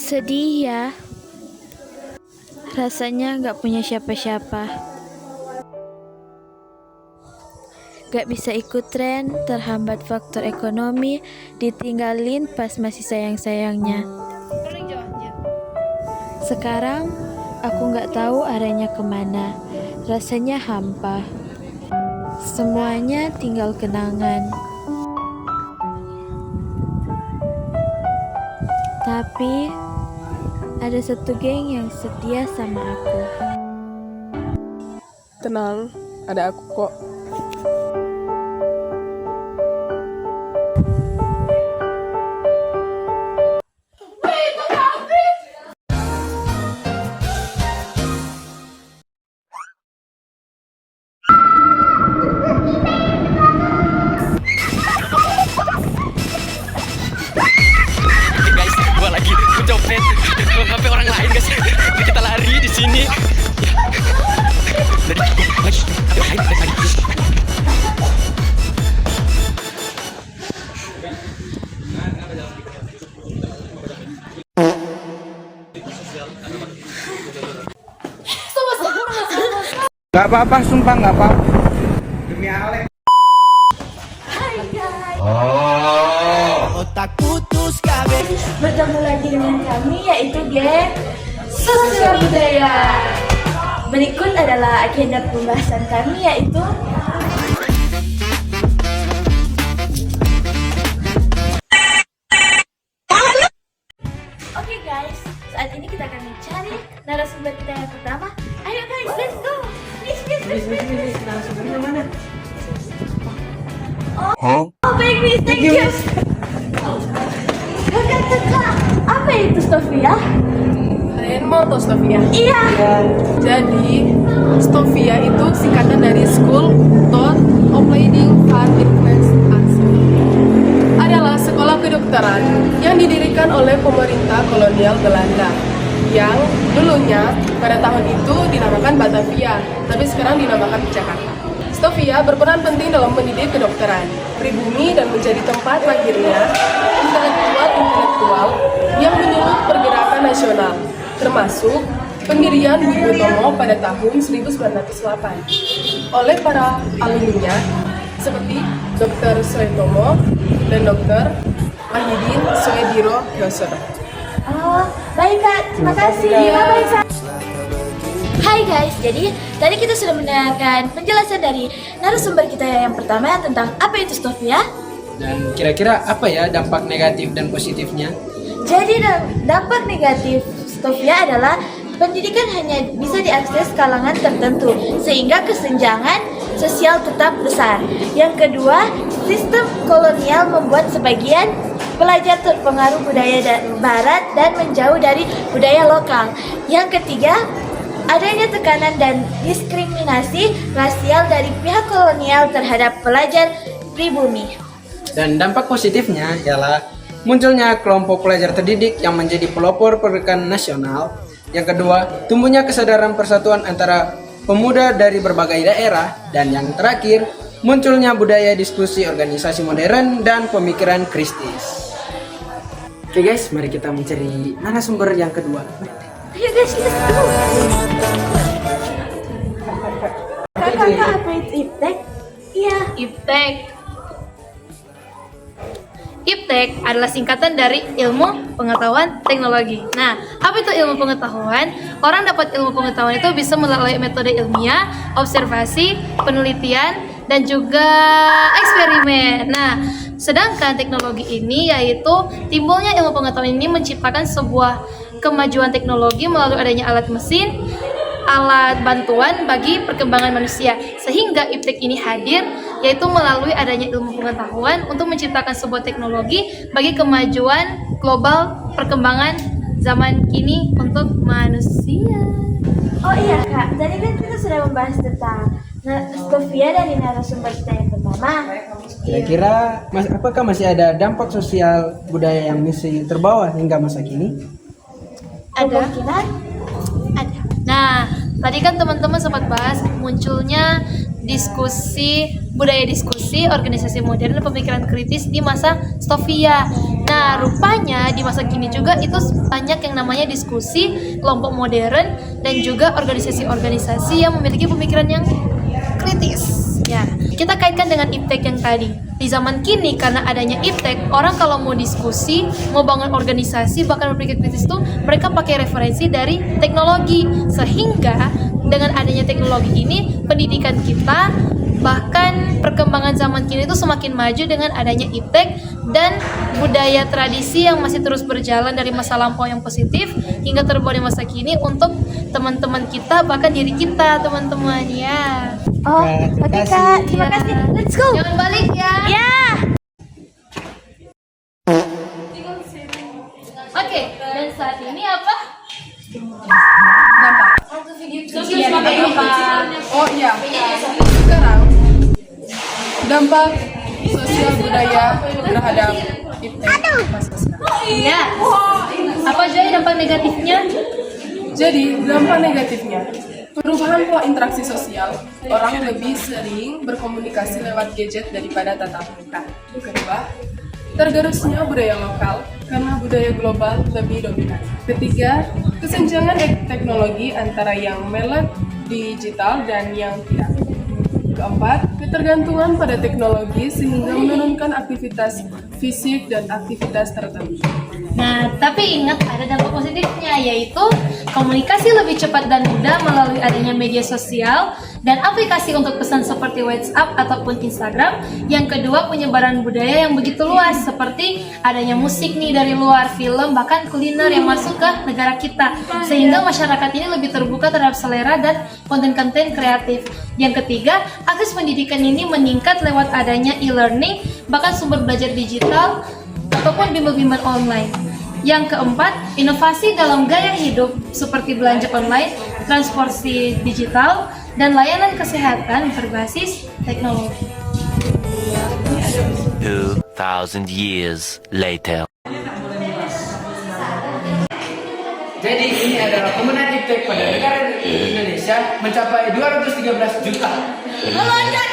Sedih ya, rasanya gak punya siapa-siapa. Gak bisa ikut tren, terhambat faktor ekonomi, ditinggalin pas masih sayang-sayangnya. Sekarang aku gak tahu arahnya kemana, rasanya hampa. Semuanya tinggal kenangan. Tapi ada satu geng yang setia sama aku. Tenang, ada aku kok. Guys, gua lagi mencopet sampai orang lain guys. Kita lari di sini. Gak apa-apa, sumpah gak apa-apa. Demi Alek. Otak putus kabeh. Bertemu lagi dengan kami yaitu geng Sosial Budaya. Berikut adalah agenda pembahasan kami yaitu Oke guys, saat ini kita akan mencari narasumber kita yang pertama. Ayo guys, let's go. Please. Narasumbernya mana? Oh baby, thank you. Kakak, apa itu Sofia? Kalian mau tau Stofia? Iya. Jadi, Stofia itu singkatan dari School Thought Opleiding van Influence Arts. Adalah sekolah kedokteran yang didirikan oleh pemerintah kolonial Belanda yang dulunya pada tahun itu dinamakan Batavia, tapi sekarang dinamakan Jakarta. Stofia berperan penting dalam mendidik kedokteran, pribumi dan menjadi tempat lahirnya intelektual yang menyulut pergerakan nasional, termasuk pendirian Budi Utomo pada tahun 1908 oleh para alumninya seperti Dr. Suetomo dan Dr. Mahidin Soediro Yosono. Oh, baik Kak, terima kasih. Bye-bye Kak. Hai guys, jadi tadi kita sudah mendengarkan penjelasan dari narasumber kita yang pertama tentang apa itu Stofia. Dan kira-kira apa ya dampak negatif dan positifnya? Jadi dampak negatif Stofia adalah pendidikan hanya bisa diakses kalangan tertentu sehingga kesenjangan sosial tetap besar. Yang kedua, sistem kolonial membuat sebagian pelajar terpengaruh budaya barat dan menjauh dari budaya lokal. Yang ketiga, adanya tekanan dan diskriminasi rasial dari pihak kolonial terhadap pelajar pribumi. Dan dampak positifnya ialah munculnya kelompok pelajar terdidik yang menjadi pelopor pergerakan nasional. Yang kedua, tumbuhnya kesadaran persatuan antara pemuda dari berbagai daerah. Dan yang terakhir, munculnya budaya diskusi organisasi modern dan pemikiran kristis. Oke guys, mari kita mencari narasumber yang kedua. Ayo guys, let's go. Kakak, apa itu iptek? Iya. IPTEK adalah singkatan dari ilmu pengetahuan teknologi. Nah, apa itu ilmu pengetahuan? Orang dapat ilmu pengetahuan itu bisa melalui metode ilmiah, observasi, penelitian, dan juga eksperimen. Nah, sedangkan teknologi ini yaitu timbulnya ilmu pengetahuan ini menciptakan sebuah kemajuan teknologi melalui adanya alat mesin, alat bantuan bagi perkembangan manusia, sehingga IPTEK ini hadir yaitu melalui adanya ilmu pengetahuan untuk menciptakan sebuah teknologi bagi kemajuan global perkembangan zaman kini untuk manusia. Oh iya Kak, tadi kan kita sudah membahas tentang Sofia dari narasumber kita yang pertama. Kira-kira apakah masih ada dampak sosial budaya yang masih terbawa hingga masa kini? Ada. Nah, tadi kan teman-teman sempat bahas munculnya diskusi budaya diskusi, organisasi modern, dan pemikiran kritis di masa Stovia. Nah, rupanya di masa kini juga itu banyak yang namanya diskusi, kelompok modern, dan juga organisasi-organisasi yang memiliki pemikiran yang kritis. Ya, kita kaitkan dengan iptek yang tadi. Di zaman kini karena adanya iptek, orang kalau mau diskusi, mau bangun organisasi, bahkan berpikir kritis itu mereka pakai referensi dari teknologi. Sehingga dengan adanya teknologi ini, pendidikan kita bahkan perkembangan zaman kini itu semakin maju dengan adanya iptek dan budaya tradisi yang masih terus berjalan dari masa lampau yang positif hingga terbawa di masa kini untuk teman-teman kita, bahkan diri kita, teman-teman ya. Oh, oke Kak, terima kasih. Let's go. Jangan balik ya. Ya. Oke, dan saat ini apa? Oh iya, sekarang dampak sosial budaya terhadap iptek masa sekarang. Ya. Apa aja dampak negatifnya? Jadi dampak negatifnya, perubahan pola interaksi sosial, orang lebih sering berkomunikasi lewat gadget daripada tatap muka. Kedua, tergerusnya budaya lokal karena budaya global lebih dominan. Ketiga, kesenjangan teknologi antara yang melek digital dan yang tidak. Keempat, ketergantungan pada teknologi sehingga menurunkan aktivitas fisik dan aktivitas tertentu. Nah, tapi ingat ada dampak positifnya, yaitu komunikasi lebih cepat dan mudah melalui adanya media sosial dan aplikasi untuk pesan seperti WhatsApp ataupun Instagram. Yang kedua, penyebaran budaya yang begitu luas, seperti adanya musik nih dari luar, film, bahkan kuliner yang masuk ke negara kita, sehingga masyarakat ini lebih terbuka terhadap selera dan konten-konten kreatif. Yang ketiga, akses pendidikan ini meningkat lewat adanya e-learning, bahkan sumber belajar digital ataupun bimbel-bimbel online. Yang keempat, inovasi dalam gaya hidup seperti belanja online, transportasi digital, dan layanan kesehatan berbasis teknologi. 2,000 years later. Jadi ini adalah pemenang iptek pada negara Indonesia mencapai 213 juta. Melonjak